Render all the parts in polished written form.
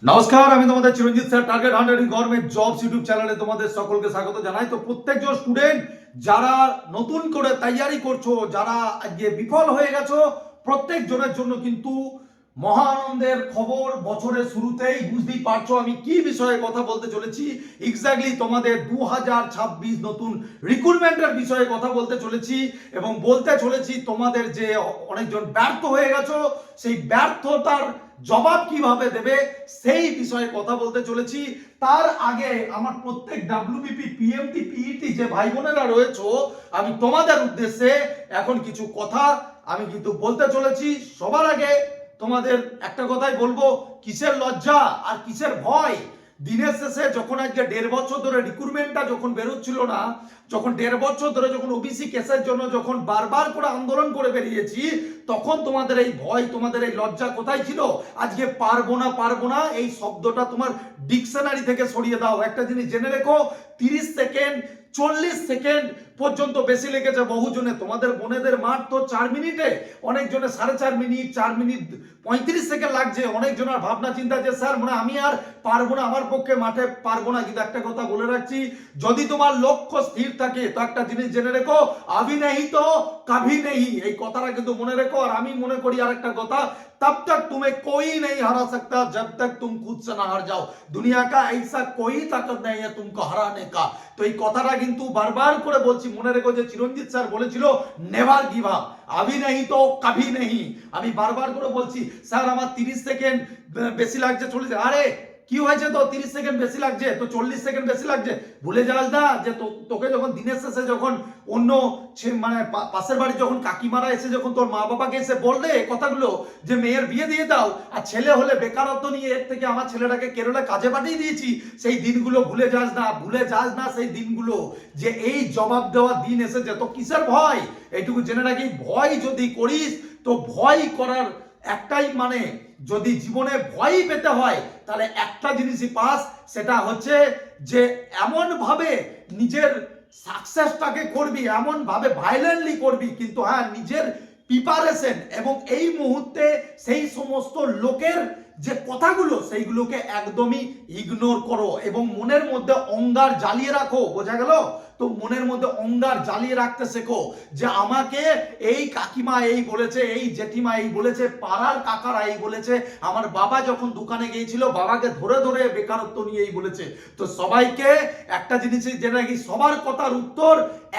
নমস্কার, আমি তোমাদের Chiranjit sir, target 100 government jobs YouTube চ্যানেলে তোমাদের সকলকে স্বাগত জানাই। তো প্রত্যেকজন স্টুডেন্ট যারা নতুন করে তৈয়ারি করছো, যারা আজকে বিফল হয়ে গেছো, প্রত্যেকজনের জন্য কিন্তু মহা আনন্দের খবর। বছরের শুরুতেই বুঝতেই পারছো আমি কি বিষয়ে কথা বলতে চলেছি। এক্স্যাক্টলি তোমাদের 2026 নতুন রিক্রুটমেন্টের বিষয়ে কথা বলতে চলেছি এবং বলতে চলেছি তোমাদের যে অনেকজন ব্যর্থ হয়ে গেছো, সেই ব্যর্থতার জবাব কিভাবে দেবে সেই বিষয়ে কথা বলতে চলেছি। তার আগে আমার প্রত্যেক ডাব্লিউবিপি, পিএমটি, পিইটি যে ভাই বোনেরা রয়েছে, আমি তোমাদের উদ্দেশ্যে এখন কিছু কথা আমি কিন্তু বলতে চলেছি। সবার আগে তোমাদের একটা কথাই বলবো, কিসের লজ্জা আর কিসের ভয়। দিনের শেষে যখন আজকে 1.5 বছর ধরে রিক্রুটমেন্টটা যখন বেরোচ্ছিল না, যখন 1.5 বছর ধরে যখন ওবিসি কেসের জন্য যখন বারবার করে আন্দোলন করে বেরিয়েছি, তখন তোমাদের এই ভয়, তোমাদের এই লজ্জা কোথায় ছিল? আজকে পারবো না এই শব্দটা তোমার ডিকশনারি থেকে সরিয়ে দাও। একটা জিনিস জেনে রেখো, 30 সেকেন্ড 40 সেকেন্ড পর্যন্ত বেশি লেগেছে বহুজনে। তোমাদের বোনেদের মাঠ তো 4 মিনিটে, অনেকজনের 4.5 মিনিট, 4 মিনিট 35 সেকেন্ড লাগছে। অনেকজনের ভাবনা চিন্তা যে স্যার মানে আমি আর পারবো না, আমার পক্ষে মাঠে পারবো না। কিন্তু একটা কথা বলে রাখছি, যদি তোমার লক্ষ্য স্থির থাকে তো একটা জিনিস জেনে রেখো, আভি নেহি তো কাভি নেহি, এই কথাটা কিন্তু মনে রেখো। আর আমি মনে করি আর একটা কথা, तब तक तुम्हें कोई नहीं हरा सकता जब तक तुम खुद से ना हार जाओ। दुनिया का ऐसा कोई ताकत नहीं है तुमको हराने का। তো এই কথাটা কিন্তু বারবার করে বলছি, মনে রেখো যে চিরঞ্জিত স্যার বলেছিল নেভার গিভ আপ, আভি নেহি তো কাভি নেহি। আমি বারবার করে বলছি স্যার আমার 30 সেকেন্ড বেশি লাগছে, চলে যায়। আরে কি হয়েছে তো 30 সেকেন্ড বেশি লাগছে, তো 40 সেকেন্ড বেশি লাগছে। ভুলে যাস না যে তোকে যখন দিনের শেষে যখন অন্য মানে পাশের বাড়ি যখন কাকিমারা এসে যখন তোর মা বাবাকে এসে বললে কথাগুলো যে মেয়ের বিয়ে দিয়ে দাও, আর ছেলে হলে বেকারত্ব নিয়ে এর থেকে আমার ছেলেটাকে কেরলে কাজে পাঠিয়ে দিয়েছি, সেই দিনগুলো ভুলে যাস না সেই দিনগুলো। যে এই জবাব দেওয়ার দিন এসেছে, তো কিসের ভয়? এইটুকু জেনে রাখি, ভয় যদি করিস তো ভয় করার একটাই মানে, যদি জীবনে ভয় পেতে হয় তাহলে একটা জিনিসই পাস, সেটা হচ্ছে যে এমন ভাবে নিজের সাকসেসটাকে করবি, এমন ভাবে ভাইলেন্টলি করবি, কিন্তু হ্যাঁ নিজের প্রিপারেশন এবং এই মুহূর্তে সেই সমস্ত লোকের যে কথাগুলো সেইগুলোকে একদমই ইগনোর করো এবং মনের মধ্যে অঙ্গার জ্বালিয়ে রাখো। বোঝা গেল? তো মনের মধ্যে অঙ্গার জ্বালিয়ে রাখতে শেখো যে আমাকে এই কাকিমা এই বলেছে, এই জেঠিমা এই বলেছে, পাড়ার কাকারা এই বলেছে, আমার বাবা যখন দোকানে গিয়েছিল বাবাকে ধরে ধরে বেকারত্ব নিয়ে এই বলেছে। তো সবাইকে একটা জিনিসই জেনে রাখি, সবার কথার উত্তর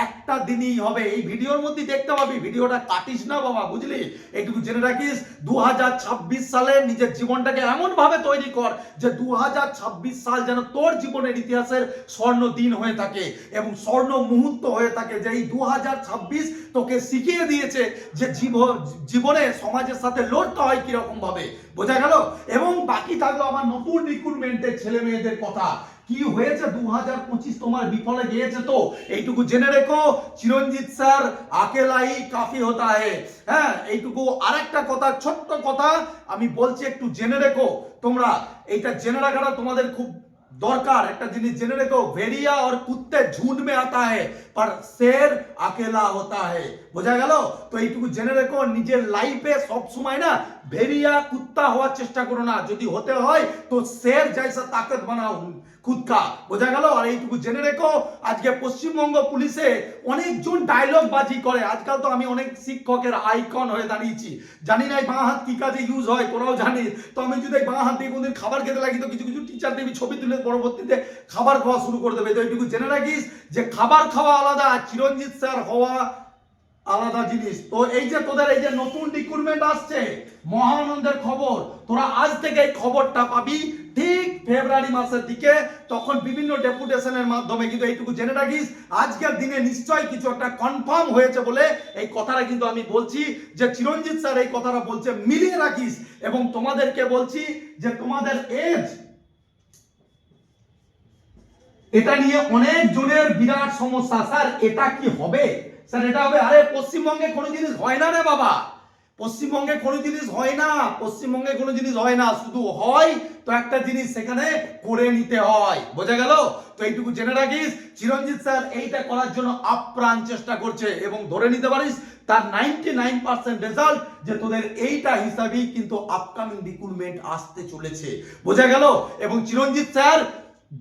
একটা দিনই হবে। এই ভিডিওর মধ্যে দেখতে পাবি, ভিডিওটা কাটিস না বাবা, বুঝলি? এইটুকু জেনে রাখিস, 2026 সালে নিজের জীবনটাকে এমন ভাবে তৈরি কর যে 2026 সাল যেন তোর জীবনের ইতিহাসের স্বর্ণ দিন হয়ে থাকে এবং স্বর্ণ মুহূর্ত হয়ে থাকে। যে এই 2026 তোকে শিখিয়ে দিয়েছে যে জীবনে সমাজের সাথে লড়তে হয় কিরকম ভাবে। বোঝা গেল? এবং বাকি থাকলো আমার নতুন রিক্রুটমেন্টের ছেলে মেয়েদের কথা। কি হয়েছে 2025 তোমার বিফলে গিয়েছে, তো এইটুকু জেনে রেখো, চিরঞ্জিত স্যার আকেলাই কাফি হতা হে। হ্যাঁ, এইটুকু আরেকটা কথা, ছোট্ট কথা আমি বলছি, একটু জেনে রেখো। তোমরা এইটা জেনে রাখাটা তোমাদের খুব দরকার। একটা জিনিস জেনে রেখো, ভেড়িয়া और कुत्ते झुंड में आता है पर शेर अकेला होता है। বোঝা গেল? তো এইটুকু জেনে রেখো, নিজের লাইফে সব সময় না ভেড়িয়া কুত্তা হওয়ার চেষ্টা করো না, যদি হতে হয় তো শের জैसा তাকত বানাও খুদ কা। বোঝা গেল? আর এইটুকু জেনে রেখো, আজকে পশ্চিমবঙ্গ পুলিশে অনেকজন ডায়লগ বাজি করে। আজকাল তো আমি অনেক শিক্ষকের আইকন হয়ে দাঁড়িয়েছি, জানি না বাঁ হাত কি কাজে ইউজ হয়, তোরাও জানিস। তো আমি যদি বাঁ হাত দিয়ে কোনদিন খাবার খেতে লাগি তো কিছু কিছু টিচার দেবী ছবি তুলে পরবর্তীতে খাবার খাওয়া শুরু করে দেবে। তো এইটুকু জেনে রাখিস যে খাবার খাওয়া আলাদা, চিরঞ্জিত স্যার হওয়া আলাদা জিনিস। তো এই যে তোদের এই যে নতুন রিক্রুটমেন্ট আসছে, মহানন্দের খবর, তোরা আজ থেকে এই খবরটা পাবি ঠিক ফেব্রুয়ারি মাসের দিকে, তখন বিভিন্ন ডেপুটেশনের মাধ্যমে। কিন্তু এইটুকু জেনে রাখিস, আজকের দিনে নিশ্চয়ই কিছু একটা কনফার্ম হয়েছে বলে এই কথাটা কিন্তু আমি বলছি যে চিরঞ্জিত স্যার এই কথাটা বলছে, মিলিয়ে রাখিস। এবং তোমাদেরকে বলছি যে তোমাদের এজ, এটা নিয়ে অনেক জনের বিরাট সমস্যা। স্যার এটা কি হবে, স্যার এটা হবে। আরে পশ্চিমবঙ্গে কোনো জিনিস হয় না রে বাবা, পশ্চিমবঙ্গে কোনো জিনিস হয় না, পশ্চিমবঙ্গে কোনো জিনিস হয় না, শুধু হয় তো একটা জিনিস সেখানে করে নিতে হয়, বোঝা গেল? তো এইটুকু জেনে রাখিস, চিরঞ্জিত স্যার এইটা করার জন্য আপ্রাণ চেষ্টা করছে এবং ধরে নিতে পারিস তার 99% রেজাল্ট যে তোদের এইটা হিসাবেই কিন্তু আপকামিং রিক্রুটমেন্ট আসতে চলেছে, বোঝা গেল? এবং চিরঞ্জিত স্যার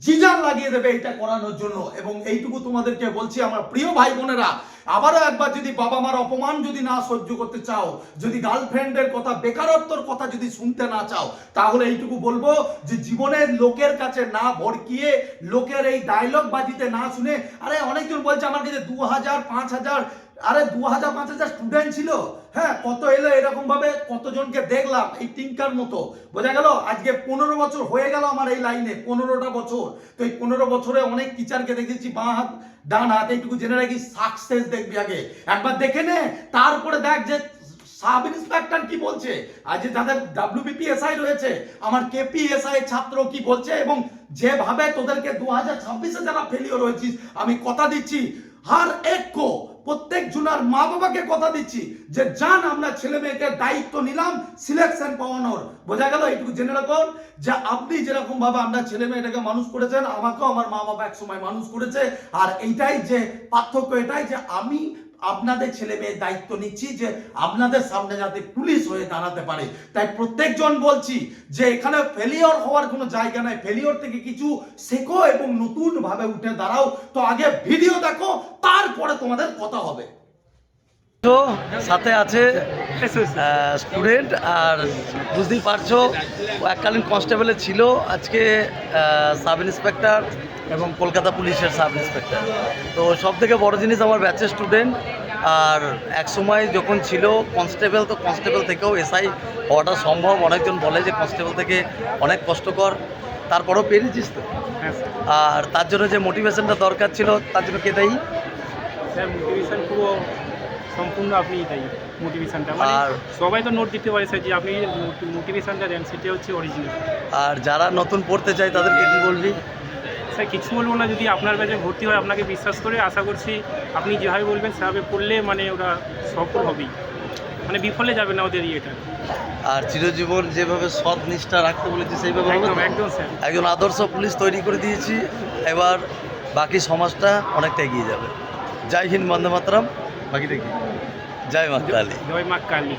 জিজান লাগিয়ে দেবে এটা করানোর জন্য। এবং এইটুকু তোমাদেরকে বলছি আমার প্রিয় ভাই বোনেরা, আবারও একবার যদি বাবা মার অপমান যদি না সহ্য করতে চাও, যদি গার্লফ্রেন্ডের কথা, বেকারত্বর কথা যদি শুনতে না চাও, তাহলে এইটুকু বলবো যে জীবনের লোকের কাছে না ভড়কিয়ে, লোকের এই ডায়লগ বাজিতে না শুনে, আরে অনেকজন বলছে আমার কাছে 2000 5000, আরে 2000 5000 স্টুডেন্ট ছিল, হ্যাঁ কত এলো এরকম ভাবে, কতজনকে দেখলাম এই টিঙ্কার মতো, বোঝা গেল? আজকে 15 বছর হয়ে গেল আমার এই লাইনে, 15টা বছর। তো এই 15 বছরে অনেক টিচারকে দেখেছি বাঁ হাত ডান হাত, এইটুকু জেনে রাখি সাকসেস দেখবি আগে, একবার দেখে নে, তারপরে দেখ যে সাব ইন্সপেক্টর কি বলছে, আজ যাদের WBPSI রয়েছে, আমার KPSI ছাত্র কি বলছে, এবং যেভাবে তোদেরকে 2026-এ যারা ফেলিওর হয়েছিস, আমি কথা দিচ্ছি হার এক কো প্রত্যেক জুনার মা বাবাকে কথা দিচ্ছি যে জান আমরা ছেলে মেয়েকে দায়িত্ব নিলাম সিলেকশন পাওয়ানোর, বোঝা গেল? এইটুকু জেনে রাখুন যে আপনি যেরকম ভাবে আমরা ছেলে মেয়েটাকে মানুষ করেছেন, আমাকেও আমার মা বাবা এক সময় মানুষ করেছে, আর এইটাই যে পার্থক্য, এটাই যে আমি আপনাদের ছেলে মেয়ের দায়িত্ব নিচ্ছি যে আপনাদের সামনে যাতে পুলিশ হয়ে দাঁড়াতে পারে। তাই প্রত্যেকজন বলছি যে এখানে ফেলিওর হওয়ার কোনো জায়গা নাই, ফেলিওর থেকে কিছু শেখো এবং নতুন ভাবে উঠে দাঁড়াও। তো আগে ভিডিও দেখো, তারপরে তোমাদের কথা হবে। তো সাথে আছে স্টুডেন্ট, আর বুঝতেই পারছো ও এককালীন কনস্টেবলে ছিল, আজকে সাব ইন্সপেক্টর এবং কলকাতা পুলিশের সাব ইন্সপেক্টর। তো সব থেকে বড় জিনিস আমার ব্যাচের স্টুডেন্ট, আর এক সময় যখন ছিল কনস্টেবল, তো কনস্টেবল থেকেও এসআই হওয়াটা সম্ভব। অনেকজন বলে যে কনস্টেবল থেকে অনেক কষ্টকর, তারপরেও পেরেছিস তো। আর তার জন্য যে মোটিভেশনটা দরকার ছিল, তার জন্য কে দায়ী? স্যার মোটিভেশন পুরো সম্পূর্ণ আপনিই তাই মোটিভেশনটা, মানে আর সবাই তো নোট দিতে পারে স্যার, যে আপনি মোটিভেশনটা দেন সেটা হচ্ছে অরিজিনাল। আর যারা নতুন পড়তে চায় তাদেরকে কী বলবি? স্যার কিছু বলবো না, যদি আপনার ব্যাচে ভর্তি হয় আপনাকে বিশ্বাস করে আশা করছি আপনি যেভাবে বলবেন সেভাবে পড়লে মানে ওরা সফল হবেই, মানে বিফলে যাবে না ওদের ইয়েটা। আর চিরজীবন যেভাবে সৎ নিষ্ঠা রাখতে বলেছি সেইভাবে হবে তো? একদম একদম স্যার। একজন আদর্শ পুলিশ তৈরি করে দিয়েছি, এবার বাকি সমাজটা অনেকটা এগিয়ে যাবে। জয় হিন্দ, বন্দে মাতরম। বাকিটা কি? জয় মা কালী। জয় মা কালী।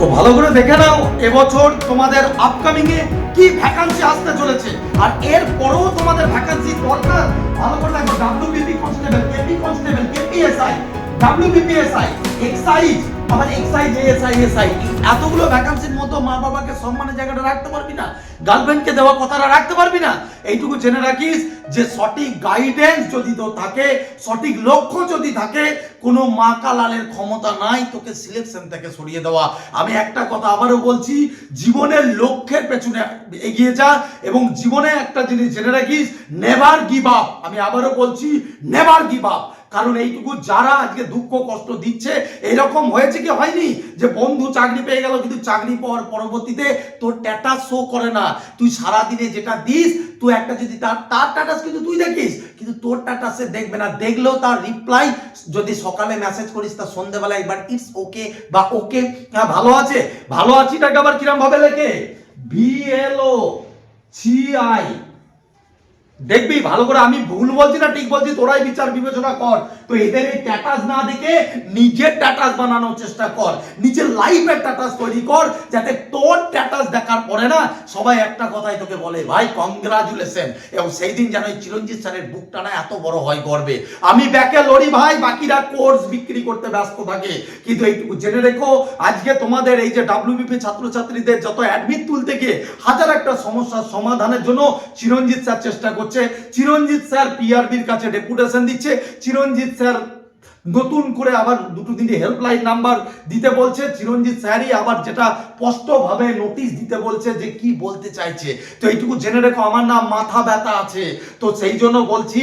তো ভালো করে দেখে নাও এবছর তোমাদের আপকামিং এ কি ভ্যাকান্সি আসতে চলেছে, আর এর পরেও তোমাদের ভ্যাকান্সি দরকার। ভালো করে দেখো, WBP constable, KP constable, KPSI, WBPSI, excise, আবার এক্সাইজ, এএসআই, এতগুলো ভ্যাকান্সির মধ্যে মা বাবাকে সম্মানের জায়গাটা রাখতে পারবি না, গার্লফ্রেন্ডকে দেওয়া কথাটা রাখতে পারবি না। এইটুকু জেনে রাখিস যে সঠিক গাইডেন্স যদি তো থাকে, সঠিক লক্ষ্য যদি থাকে, কোনো মা কালালের ক্ষমতা নাই তোকে সিলেকশন থেকে সরিয়ে দেওয়া। আমি একটা কথা আবারও বলছি, জীবনের লক্ষ্যের পেছনে এগিয়ে যা, এবং জীবনে একটা জিনিস জেনে রাখিস, নেভার গিভ আপ। আমি আবারও বলছি, নেভার গিভ আপ। কারণ এইটুকু যারা আজকে দুঃখ কষ্ট দিচ্ছে, এরকম হয়েছে কি হয়নি যে বন্ধু চাকরি পেয়ে গেল, কিন্তু চাকরি পাওয়ার পরবর্তীতে তোর স্ট্যাটাস শো করে না। তুই সারাদিনে যেটা দিস, তুই একটা যদি তার স্ট্যাটাস কিন্তু তুই দেখিস, কিন্তু তোর স্ট্যাটাসে দেখবে না, দেখলেও তার রিপ্লাই যদি সকালে মেসেজ করিস, তার সন্ধ্যেবেলা একবার ইটস ওকে বা ওকে, হ্যাঁ ভালো আছে, ভালো আছিটাকে আবার কিরম ভাবে লেখে, VLO CI। দেখবি ভালো করে, আমি ভুল বলছি না ঠিক বলছি, তোরাই বিচার বিবেচনা কর। তো এদের এই স্ট্যাটাস না দেখে নিজের স্ট্যাটাস বানানোর চেষ্টা কর, নিজের লাইফের স্ট্যাটাস তৈরি কর, যাতে তোর স্ট্যাটাস দেখার পরে না সবাই একটা কথাই তোকে বলে, ভাই কংগ্রাচুলেশন। এবং সেই দিন যেন চিরঞ্জিত স্যারের বুকটা না এত বড় হয় গর্বে। আমি ব্যাকে লড়ি ভাই, বাকিরা কোর্স বিক্রি করতে ব্যস্ত থাকে, কিন্তু এইটুকু জেনে রেখো, আজকে তোমাদের এই যে ডব্লিউবিপি ছাত্রছাত্রীদের যত অ্যাডমিট তুলতে গিয়ে হাজার একটা সমস্যার সমাধানের জন্য চিরঞ্জিত স্যার চেষ্টা করছে। চিরঞ্জিত স্যার পিআরবির কাছে ডেপুটেশন দিচ্ছে, চিরঞ্জিত স্যার নতুন করে আবার দুটো তিনটে হেল্পলাইন নাম্বার দিতে বলছে, চিরঞ্জিত স্যারই আবার যেটা স্পষ্টভাবে নোটিশ দিতে বলছে যে কি বলতে চাইছে। তো এইটুকু জেনে রেখো, আমার না মাথা ব্যথা আছে, তো সেই জন্য বলছি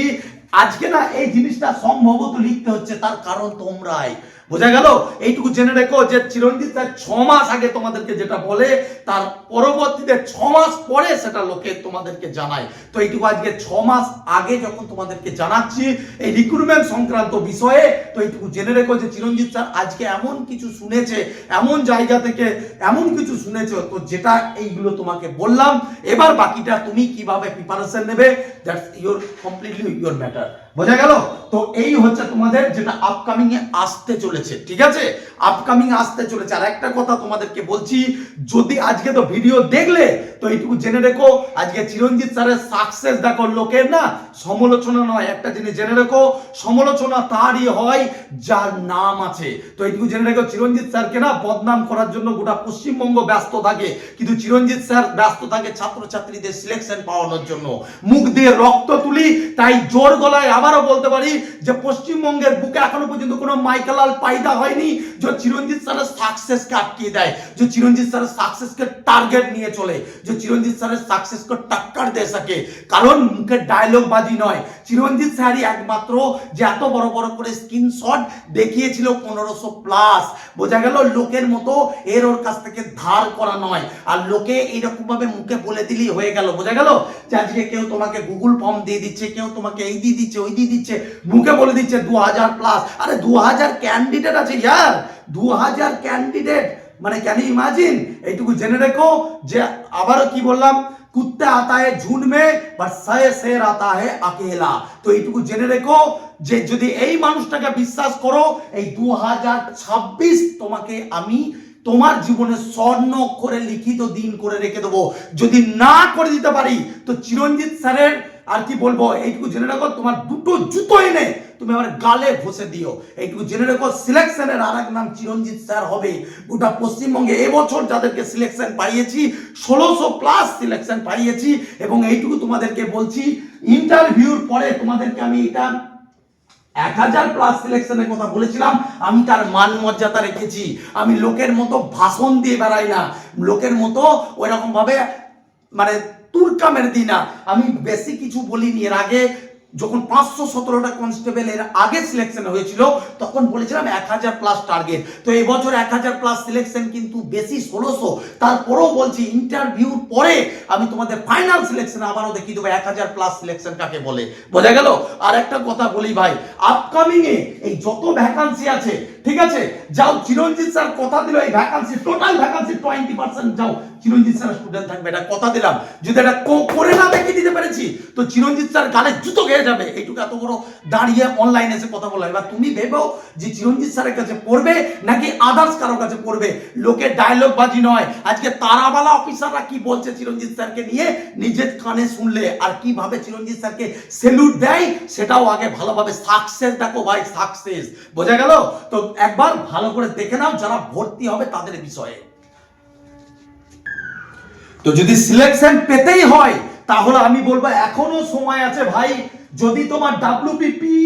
আজকে না এই জিনিসটা সম্ভবত লিখতে হচ্ছে, তার কারণ তোমরাই। বোঝা গেল? এইটুকু জেনে রেখো যে চিরঞ্জিত স্যার 6 মাস আগে তোমাদেরকে যেটা বলে, তার পরবর্তীতে 6 মাস পরে সেটা লোকে তোমাদেরকে জানায়। তো এইটুকু আজকে 6 মাস আগে যখন তোমাদেরকে জানাচ্ছি এই রিক্রুটমেন্ট সংক্রান্ত বিষয়ে, তো এইটুকু জেনে রেখো যে চিরঞ্জিত স্যার আজকে এমন কিছু শুনেছে, এমন জায়গা থেকে এমন কিছু শুনেছে, তো যেটা এইগুলো তোমাকে বললাম। এবার বাকিটা তুমি কিভাবে প্রিপারেশন নেবে, that's your completely your matter. বোঝা গেল? তো এই হচ্ছে তোমাদের যেটা আপকামিং এ আসতে চলেছে, ঠিক আছে? আপকামিং আসতে চলেছে। আর একটা কথা তোমাদেরকে বলছি, যদি আজকে তো ভিডিও দেখলে, তো এইটুকু জেনে রেখো, আজকে চিরঞ্জিত স্যারের সাকসেস দেখো, লোকের না সমালোচনা নয়। একটা জিনিস জেনে রেখো, সমালোচনা তারই হয় যার নাম আছে। তো এইটুকু জেনে রেখো, চিরঞ্জিত স্যারকে না বদনাম করার জন্য গোটা পশ্চিমবঙ্গ ব্যস্ত থাকে, কিন্তু চিরঞ্জিত স্যার ব্যস্ত থাকে ছাত্রছাত্রীদের সিলেকশন পাওয়ানোর জন্য। মুখ দিয়ে রক্ত তুলি, তাই জোর গলায় আবারও বলতে পারি যে পশ্চিমবঙ্গের বুকে এখনো পর্যন্ত কোনো মাইকেলাল পায়দা হয়নি যে চিরঞ্জিত স্যারের সাকসেসকে আটকিয়ে দেয়, যে চিরঞ্জিত স্যারের সাকসেসকে টার্গেট নিয়ে চলে, যে চিরঞ্জিত স্যারের সাকসেসকে টক্কর দিয়ে সকে। কারণ মুখের ডায়লগ বাজি নয়, চিরঞ্জিত স্যারই একমাত্র যে এত বড় বড় করে স্ক্রিনশট দেখিয়েছিল 1500 প্লাস। বোঝা গেল? লোকের মতো এর ওর কাছ থেকে ধার করা নয়, আর লোকে এইরকম ভাবে মুখে বলে দিলেই হয়ে গেল। বোঝা গেল? যে আজকে কেউ তোমাকে গুগল ফর্ম দিয়ে দিচ্ছে, কেউ তোমাকে এই দিয়ে দিচ্ছে, ওই দিয়ে দিচ্ছে, মুখে বলে দিচ্ছে 2000 প্লাস। আরে 2000 ক্যান্ডিডেট আছে ইয়ার, 2000 ক্যান্ডিডেট, মানে ক্যান ইউ ইমাজিন? এইটুকু জেনে রেখো যে আবারও কি বললাম, কুত্তে আতা है झुंड में पर शेर आता है अकेला। তো এইটুকু জেনে রেখো যে যদি এই মানুষটাকে বিশ্বাস করো, এই 2026 তোমাকে আমি তোমার জীবনে স্বর্ণ অক্ষরে লিখিত দিন করে রেখে দেবো। যদি না করে দিতে পারি, তো চিরঞ্জিত স্যারের আর কি বলবো, এইটুকু জেনে রাখো, তোমার দুটো জুতো এনে তুমি আমার গালে ঘষে দিও। এইটুকু জেনে রাখো, সিলেকশনের আর এক নাম চিরঞ্জিত স্যার হবে। গোটা পশ্চিমবঙ্গে এবছর যাদেরকে সিলেকশন পাইয়েছি, 1600 প্লাস সিলেকশন পাইয়েছি। এবং এইটুকু তোমাদেরকে বলছি, ইন্টারভিউর পরে তোমাদেরকে আমি এটা 1000 প্লাস সিলেকশনের কথা বলেছিলাম, আমি তার মান মর্যাদা রেখেছি। আমি লোকের মতো ভাষণ দিয়ে বেড়াই না, লোকের মতো ওই রকম ভাবে মানে তুরকা মেরে দিই না। আমি বেশি কিছু বলিনি। এর আগে যখন 517টা কনস্টেবল এর আগে সিলেকশন হয়েছিল, তখন বলেছিলাম 1000 প্লাস টার্গেট। তো এবছর 1000 প্লাস সিলেকশন কিন্তু বেশি 1600। তারপরেও বলছি, ইন্টারভিউর পরে আমি তোমাদের ফাইনাল সিলেকশন আবারও দেখিয়ে দেবো 1000 প্লাস সিলেকশন কাকে বলে। বোঝা গেল? আর একটা কথা বলি ভাই, আপকামিং এ এই যত ভ্যাকান্সি আছে, ঠিক আছে, যাও চিরঞ্জিত স্যার কথা দিল এই ভ্যাকান্সি, টোটাল ভ্যাকান্সি 20% যাও চিরঞ্জিত স্যার স্টুডেন্ট থাকবে, এটা কথা দিলাম। যদি এটা করে না দেখিয়ে দিতে পেরেছি তো চিরঞ্জিত স্যার গালে জুতো খেয়ে যাবে। এইটুকু এত বড় দাঁড়িয়ে অনলাইনে এসে কথা বলা। এবার তুমি ভেবো যে চিরঞ্জিত স্যারের কাছে পড়বে নাকি আদার্স কারো কাছে পড়বে। লোকের ডায়লগ বাজি নয়, আজকে তারাবালা অফিসাররা কি বলছে চিরঞ্জিত স্যারকে নিয়ে নিজের কানে শুনলে, আর কিভাবে চিরঞ্জিত স্যারকে সেলুট দেয় সেটাও আগে ভালোভাবে সাকসেস দেখো ভাই, সাকসেস বোঝা গেল। তো একবার ভালো করে দেখে নাও যারা ভর্তি হবে তাদের বিষয়ে। তো যদি সিলেকশন পেতেই হয় তাহলে আমি বলবো এখনো সময় আছে ভাই। যদি তোমার WBP,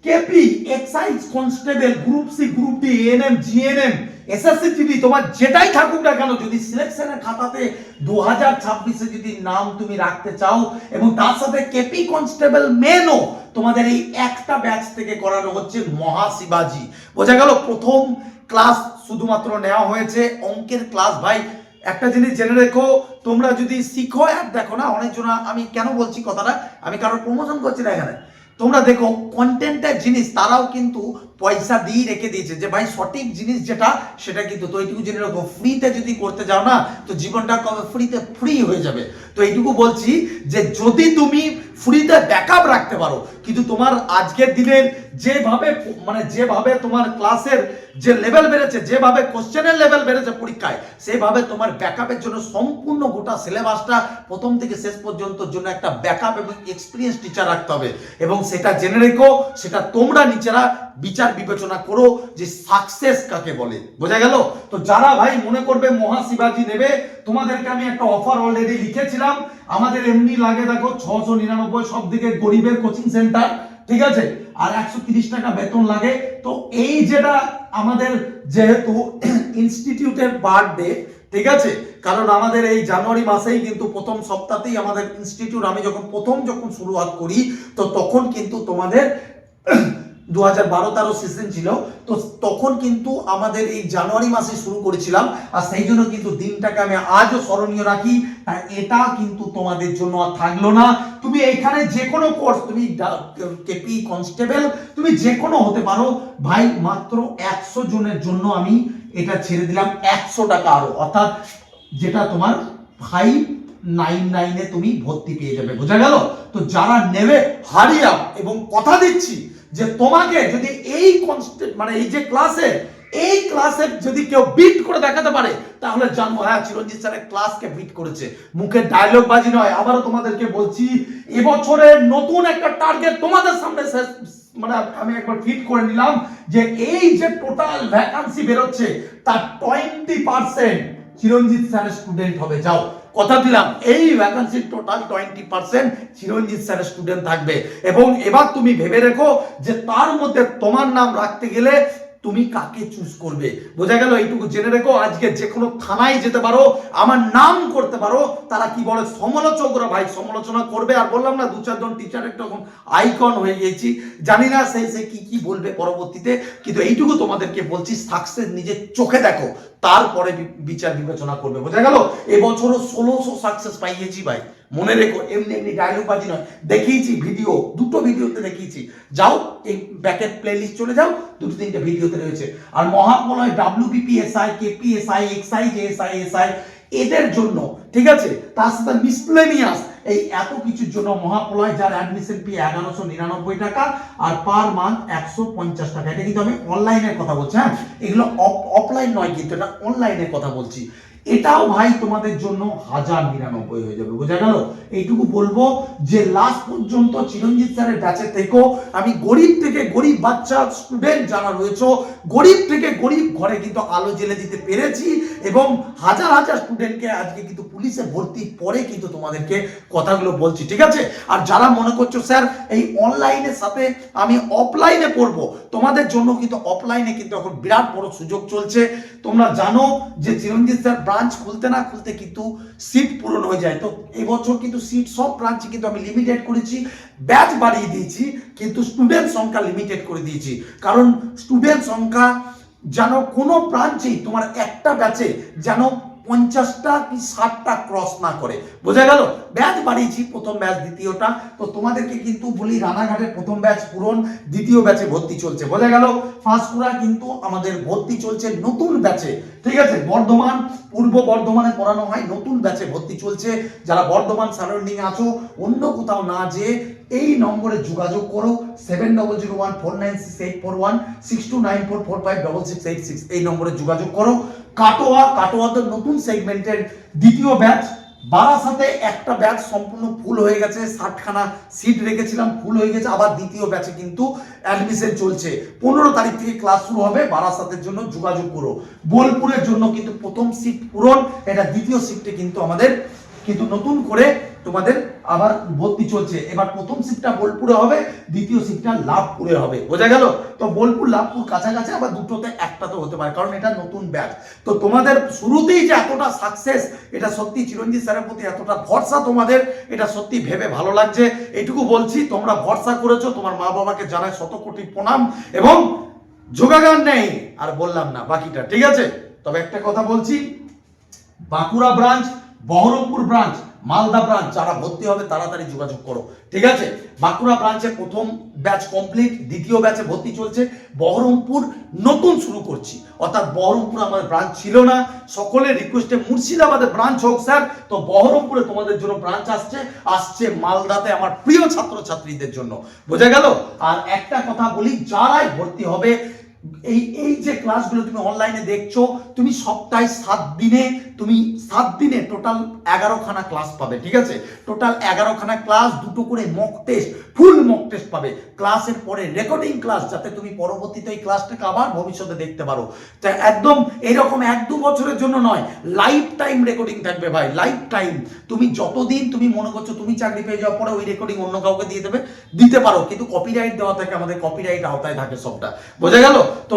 KP, excise constable, group C, group D, ANM, GNM, SSC GD, তোমার যেটাই থাকুক না কেন, যদি সিলেকশনের খাতাতে 2026-এ যদি নাম তুমি রাখতে চাও এবং তার সাথে কেপি কনস্টেবল মেনও তোমাদের এই একটা ব্যাচ থেকে করানো হচ্ছে মহাশিবাজি। বোঝা গেল? প্রথম ক্লাস শুধুমাত্র নেওয়া হয়েছে অঙ্কের ক্লাস। ভাই একটা জিনিস জেনে রেখো, তোমরা যদি শিখো অ্যাপ দেখো না, অনেকজন, আমি কেন বলছি কথাটা, আমি কারোর প্রমোশন করছি না এখানে, তোমরা দেখো কন্টেন্টের জিনিস তারাও কিন্তু পয়সা দিয়ে রেখে দিয়েছে যে ভাই সঠিক জিনিস যেটা সেটা কিন্তু। তো এইটুকু জেনে রাখো, ফ্রিতে যদি করতে যাও না তো জীবনটা কবে ফ্রিতে ফ্রি হয়ে যাবে। তো এইটুকু বলছি যে যদি তুমি ফ্রিতে ব্যাকআপ রাখতে পারো, কিন্তু তোমার আজকের দিনের যেভাবে তোমার ক্লাসের যে লেভেল বেড়েছে, যেভাবে কোশ্চেনের লেভেল বেড়েছে পরীক্ষায়, সেভাবে তোমার ব্যাকআপের জন্য সম্পূর্ণ গোটা সিলেবাসটা প্রথম থেকে শেষ পর্যন্ত জন্য একটা ব্যাকআপ এবং এক্সপিরিয়েন্স টিচার রাখতে হবে। এবং সেটা জেনে রেখো, সেটা তোমরা নিচেরা বিচার বিবেচনা করো যে সাকসেস কাকে বলে। বোঝা গেল? তো যারা ভাই মনে করবে মহাশিবাজি নেবে, তোমাদেরকে আমি একটা অফার অলরেডি লিখেছিলাম। আমাদের এমনি লাগে দেখো 699 সব দিকে গরিবের কোচিং সেন্টার, ঠিক আছে, আর 130 টাকা বেতন লাগে। তো এই যেটা আমাদের যেহেতু ইনস্টিটিউটের বার্থডে, ঠিক আছে, কারণ আমাদের এই জানুয়ারি মাসেই কিন্তু প্রথম সপ্তাহতেই আমাদের ইনস্টিটিউট, আমি যখন শুরুয়াত করি তো তখন কিন্তু তোমাদের 2012-13 সিজন ছিল, তো তখন কিন্তু আমাদের এই জানুয়ারি মাসে শুরু করেছিলাম। আর সেই জন্য কিন্তু দিনটাকে আমি আজও স্মরণীয় রাখি। আর এটা কিন্তু তোমাদের জন্য আর থাকলো না। তুমি এখানে যে কোনো কোর্স, তুমি কেপি কনস্টেবল, তুমি যে কোনো হতে পারো ভাই। মাত্র 100 জনের জন্য আমি এটা ছেড়ে দিলাম 100 টাকা আরো, অর্থাৎ যেটা তোমার 599-এ তুমি ভর্তি পেয়ে যাবে। বোঝা গেল? তো যারা নেবে হারিয়ে আপ, এবং কথা দিচ্ছি যে তোমাকে যদি এই এই যে ক্লাসের যদি কেউ বিট করে দেখাতে পারে তাহলে জানবো হ্যাঁ চিরঞ্জিত স্যারের ক্লাসকে বিট করেছে। মুখের ডায়লগ বাজি নয়। আবারও তোমাদেরকে বলছি, এবছরের নতুন একটা টার্গেট তোমাদের সামনে আমি একবার ফিট করে নিলাম যে এই যে টোটাল ভ্যাকান্সি বেরোচ্ছে তার 20% চিরঞ্জিত স্যারের স্টুডেন্ট হবে। যাও, কথা দিলাম এই ভ্যাকান্সির টোটাল 20% চিরঞ্জিত স্যারের স্টুডেন্ট থাকবে। এবং এবার তুমি ভেবে রেখো যে তার মধ্যে তোমার নাম রাখতে গেলে তুমি কাকে চুজ করবে। বোঝা গেল? এইটুকু জেনে রেখো, আজকে যে কোনো থানায় যেতে পারো, আমার নাম করতে পারো, তারা কি বলে সমালোচকরা ভাই সমালোচনা করবে। আর বললাম না 2-4 জন টিচার একটা আইকন হয়ে গেছি, জানি না সে কি বলবে পরবর্তীতে, কিন্তু এইটুকু তোমাদেরকে বলছি সাকসেস নিজের চোখে দেখো, তারপরে বিচার বিবেচনা করবে। বোঝা গেল? এবছরও 1600 সাকসেস পাইয়েছি ভাই, মনে রেখো। এমনি ডায়লগ বাজি নয়, দেখিয়েছি ভিডিও, 2টো ভিডিওতে দেখিয়েছি। যাও এই ব্যাকের প্লে লিস্ট চলে যাও, 2-3টে ভিডিওতে রয়েছে। আর মহাপ্রলয়, WBP SI, KP SI, excise SI এদের জন্য, ঠিক আছে, তার সাথে মিসলেনিয়াস এই এত কিছুর জন্য মহাপ্রলয়, যার অ্যাডমিশন ফি 1199 টাকা আর পার মান্থ 150 টাকা। এটা কিন্তু আমি অনলাইনের কথা বলছি, হ্যাঁ, এগুলো অফলাইন নয়, কিন্তু এটা অনলাইনের কথা বলছি। এটাও ভাই তোমাদের জন্য 1099 হয়ে যাবে। বোঝা গেল? এইটুকু বলবো যে লাস্ট পর্যন্ত চিরঞ্জিত স্যারের ব্যাচে থেকো। আমি গরিব থেকে গরিব বাচ্চা স্টুডেন্ট যারা রয়েছে, গরিব থেকে গরিব ঘরে কিন্তু আলো জ্বেলে দিতে পেরেছি, এবং হাজার হাজার স্টুডেন্টকে আজকে কিন্তু পুলিশে ভর্তি পরে কিন্তু তোমাদেরকে কথাগুলো বলছি, ঠিক আছে। আর যারা মনে করছো স্যার এই অনলাইনের সাথে আমি অফলাইনে পড়বো, তোমাদের জন্য কিন্তু অফলাইনে কিন্তু এখন বিরাট বড় সুযোগ চলছে। তোমরা জানো যে চিরঞ্জিত স্যার ব্রাঞ্চ খুলতে না খুলতে কিন্তু সিট পূরণ হয়ে যায়। তো এবছর কিন্তু সিট সব ব্রাঞ্চে কিন্তু আমি লিমিটেড করেছি, ব্যাচ বাড়িয়ে দিয়েছি, কিন্তু স্টুডেন্ট সংখ্যা লিমিটেড করে দিয়েছি। কারণ স্টুডেন্ট সংখ্যা যেন কোনো ব্রাঞ্চেই তোমার একটা ব্যাচে যেন 50টা কি 60টা ক্রস না করে। বোঝা গেল? ব্যাচ বাড়িয়েছি, প্রথম ব্যাচ দ্বিতীয়টা, তো তোমাদেরকে কিন্তু বলি রানাঘাটের প্রথম ব্যাচ পূরণ, দ্বিতীয় ব্যাচে ভর্তি চলছে। বোঝা গেল? পাঁশকুড়া কিন্তু আমাদের ভর্তি চলছে নতুন ব্যাচে, ঠিক আছে? বর্ধমান, পূর্ব বর্ধমানে পড়ানো হয়, নতুন ব্যাচে ভর্তি চলছে। যারা বর্ধমান সারাউন্ডিং আছো, অন্য কোথাও না যেয়ে এই নম্বরে যোগাযোগ করো, 7001496841 6294456686, এই নম্বরে যোগাযোগ করো। কাটোয়াদের নতুন সেগমেন্টের দ্বিতীয় ব্যাচ, বারাসাতে একটা ব্যাচ সম্পূর্ণ ফুল হয়ে গেছে, 60খানা সিট রেখেছিলাম, ফুল হয়ে গেছে। আবার দ্বিতীয় ব্যাচে কিন্তু অ্যাডমিশন চলছে, 15 তারিখ থেকে ক্লাস শুরু হবে। বারাসাতের জন্য যোগাযোগ করো। বোলপুরের জন্য কিন্তু প্রথম সিট পূরণ, এটা দ্বিতীয় শিফটে কিন্তু আমাদের কিন্তু নতুন করে তোমাদের আবার ভর্তি চলছে। এবার প্রথম শিফটটা বোলপুরে হবে, দ্বিতীয় শিফটটা লাভপুরে হবে। বোঝা গেল? তো বোলপুর লাভপুর কাছাকাছি, আবার দুটোতে একটাতে হতে পারে, কারণ এটা নতুন ব্যাচ। তো তোমাদের শুরুতেই যে এতটা সাকসেস, এটা সত্যি চিরঞ্জিত স্যারের প্রতি এতটা ভরসা তোমাদের, এটা সত্যি ভেবে ভালো লাগছে। এটুকু বলছি, তোমরা ভরসা করেছো, তোমার মা বাবাকে জানাই শত কোটি প্রণাম, এবং যোগাগান নেই আর বললাম না বাকিটা, ঠিক আছে? তবে একটা কথা বলছি, Bankura branch, Baharampur branch, Malda branch যারা ভর্তি হবে তাড়াতাড়ি যোগাযোগ করো, ঠিক আছে? বাঁকুড়া ব্রাঞ্চে প্রথম ব্যাচ কমপ্লিট, দ্বিতীয় ব্যাচে ভর্তি চলছে। বহরমপুর নতুন শুরু করছি, অর্থাৎ বহরমপুর আমাদের ব্রাঞ্চ ছিল না, সকলের রিকোয়েস্টে মুর্শিদাবাদে ব্রাঞ্চ হোক স্যার, তো বহরমপুরে তোমাদের জন্য ব্রাঞ্চ আসছে মালদাতে আমার প্রিয় ছাত্রছাত্রীদের জন্য। বোঝা গেল? আর একটা কথা বলি, যারাই ভর্তি হবে, এই যে ক্লাসগুলো তুমি অনলাইনে দেখছো, তুমি সপ্তাহে 7 দিনে টোটাল 11খানা ক্লাস পাবে, ঠিক আছে? টোটাল 11খানা ক্লাস, দুটো করে mock test, full mock test পাবে। ক্লাসের পরে রেকর্ডিং ক্লাস, যাতে তুমি পরবর্তীতে এই ক্লাসটাকে আবার ভবিষ্যতে দেখতে পারো। তা একদম এরকম 1-2 বছরের জন্য নয়, লাইফ টাইম রেকর্ডিং থাকবে ভাই, লাইফ টাইম। তুমি যতদিন তুমি মনে করছো তুমি চাকরি পেয়ে যাওয়ার পরে ওই রেকর্ডিং অন্য কাউকে দিতে পারো, কিন্তু কপিরাইট দেওয়া থাকে, আমাদের কপিরাইট আওতায় থাকে সবটা। বোঝা গেল? তো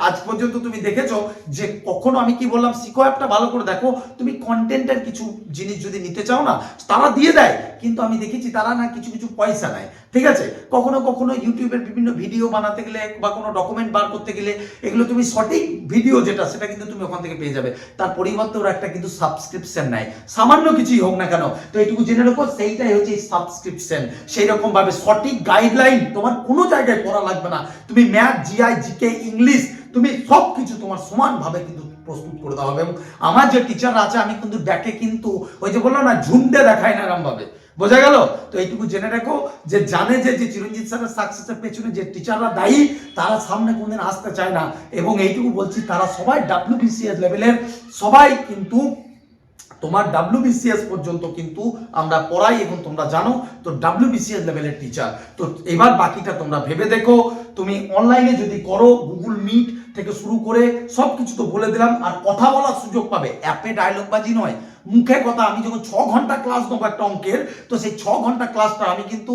আজ পর্যন্ত তুমি দেখেছো যে কখনো আমি কি বললাম, সিকো অ্যাপটা ভালো করে দেখো, তুমি কন্টেন্টের কিছু জিনিস যদি নিতে চাও না, তারা দিয়ে দেয়, কিন্তু আমি দেখেছি তারা না কিছু পয়সা নেয়, ঠিক আছে? কখনো ইউটিউবের বিভিন্ন ভিডিও বানাতে গেলে বা কোনো ডকুমেন্ট বার করতে গেলে, এগুলো তুমি সঠিক ভিডিও যেটা, সেটা কিন্তু তুমি ওখান থেকে পেয়ে যাবে। তার পরিবর্তে ওরা একটা কিন্তু সাবস্ক্রিপশন নেয়, সামান্য কিছুই হোক না কেন। তো এইটুকু জেনে রাখো, সেইটাই হচ্ছে সাবস্ক্রিপশন। সেই রকম ভাবে সঠিক গাইডলাইন তোমার কোনো জায়গায় পড়া লাগবে না, তুমি ম্যাথ, জিআই, জিকে, ইংলিশ, তুমি সব কিছু তোমার সমানভাবে কিন্তু প্রস্তুত করে দেওয়া হবে। এবং আমার যে টিচাররা আছে, আমি কিন্তু দেখে কিন্তু ওই যে বললাম না, ঝুন্ডে দেখায় না এরকম ভাবে। বোঝা গেল? তো এইটুকু জেনে রাখো, যে জানে যে চিরঞ্জিত স্যারের সাকসেসের পেছনে যে টিচাররা দায়ী, তারা সামনে কোনদিন আসতে চায় না। এবং এইটুকু বলছি, তারা সবাই WBCS লেভেলের, সবাই কিন্তু তোমার WBCS পর্যন্ত কিন্তু আমরা পড়াই, এবং তোমরা জানো তো WBCS লেভেলের টিচার। তো এবার বাকিটা তোমরা ভেবে দেখো। তুমি অনলাইনে যদি করো, গুগল মিট থেকে শুরু করে সব কিছু তো বলে দিলাম, আর কথা বলার সুযোগ পাবে। অ্যাপে ডায়লগবাজি নয়, মুখে কথা। আমি যখন 6 ঘন্টা ক্লাস নেবো একটা অঙ্কের, তো সেই 6 ঘন্টা ক্লাসটা আমি কিন্তু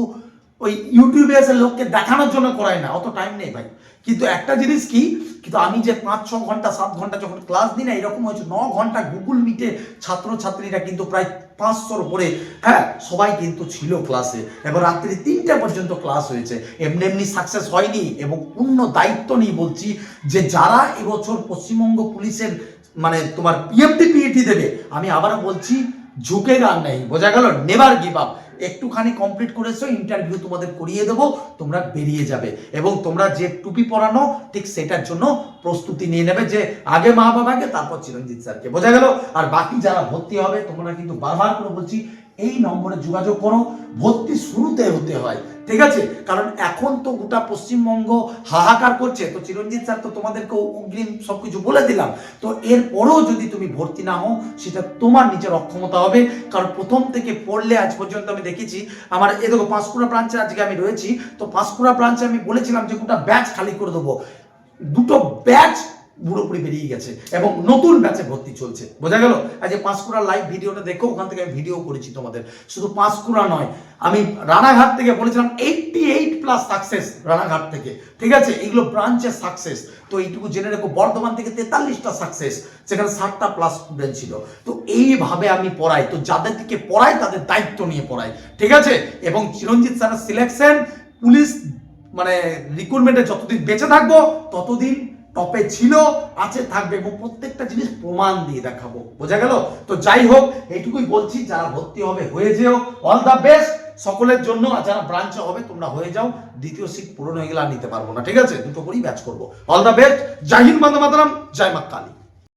ওই ইউটিউবে এসে লোককে দেখানোর জন্য করাই না, অত টাইম নেই ভাই। কিন্তু একটা জিনিস কি, কিন্তু আমি যে 5-6 ঘন্টা 7 ঘন্টা যখন ক্লাস দিই না, এরকম হয়েছে 9 ঘন্টা গুগল মিটে ছাত্রছাত্রীরা কিন্তু প্রায় 500-র উপরে, হ্যাঁ, সবাই কিন্তু ছিল ক্লাসে। এবং রাত্রি 3টে পর্যন্ত ক্লাস হয়েছে। এমনি সাকসেস হয়নি, এবং পূর্ণ দায়িত্ব নিয়ে বলছি যে যারা এবছর পশ্চিমবঙ্গ পুলিশের মানে তোমার পিএমটি পিইটি দেবে, আমি আবারও বলছি, ঝুঁকে গান নেই। বোঝা গেল? Never give up. একটুখানি কমপ্লিট করেছো, ইন্টারভিউ তোমাদের করিয়ে দেবো, তোমরা বেরিয়ে যাবে। এবং তোমরা যে টুপি পরানো, ঠিক সেটার জন্য প্রস্তুতি নিয়ে নেবে, যে আগে মা বাবাকে, তারপর চিরঞ্জিত স্যারকে। বোঝা গেল? আর বাকি যারা ভর্তি হবে, তোমরা কিন্তু বারবার করে বলছি, এই নম্বরে যোগাযোগ করো। ভর্তি শুরুতে হতে হয়, ঠিক আছে? কারণ এখন তো গোটা পশ্চিমবঙ্গ হাহাকার করছে, তো চিরঞ্জিত স্যার তো তোমাদেরকে অগ্রিম সবকিছু বলে দিলাম। তো এরপরেও যদি তুমি ভর্তি না হও, সেটা তোমার নিজের অক্ষমতা হবে। কারণ প্রথম থেকে পড়লে আজ পর্যন্ত আমি দেখেছি, আমার এ দেখো পাঁশকুড়া ব্রাঞ্চে আজকে আমি রয়েছি, তো পাঁশকুড়া ব্রাঞ্চে আমি বলেছিলাম যে গোটা ব্যাচ খালি করে দেবো, 2টো ব্যাচ পুরোপুরি বেরিয়ে গেছে, এবং নতুন ব্যাচে ভর্তি চলছে। বোঝা গেল? আজ পাঁশকুড়ার লাইভ ভিডিওটা দেখো, ওখান থেকে আমি ভিডিও করেছি তোমাদের। শুধু পাঁশকুড়া নয়, আমি রানাঘাট থেকে বলেছিলাম 88+ সাকসেস রানাঘাট থেকে, ঠিক আছে? এগুলো ব্রাঞ্চের সাকসেস। তো এইটুকু জেনে রেখো, বর্ধমান থেকে 43টা সাকসেস, সেখানে 60টা+ স্টুডেন্ট ছিল। তো এইভাবে আমি পড়াই, তো যাদের থেকে পড়াই তাদের দায়িত্ব নিয়ে পড়াই, ঠিক আছে? এবং চিরঞ্জিত স্যারের সিলেকশন পুলিশ মানে রিক্রুটমেন্টে যতদিন বেঁচে থাকবো ততদিন টপে ছিল, আছে, থাকবে এবং প্রত্যেকটা জিনিস প্রমাণ দিয়ে দেখাবো। বোঝা গেল? তো যাই হোক, এইটুকুই বলছি, যারা ভর্তি হবে হয়ে যেও, অল দ্য বেস্ট সকলের জন্য। আর যারা ব্রাঞ্চে হবে তোমরা হয়ে যাও, দ্বিতীয় সিট পূরণ হয়ে গেলে আর নিতে পারবো না, ঠিক আছে? দুটো করেই ব্যাচ করবো। অল দ্য বেস্ট, জয় হিন্দ, বন্দে মাতরম, জয় মা কালী।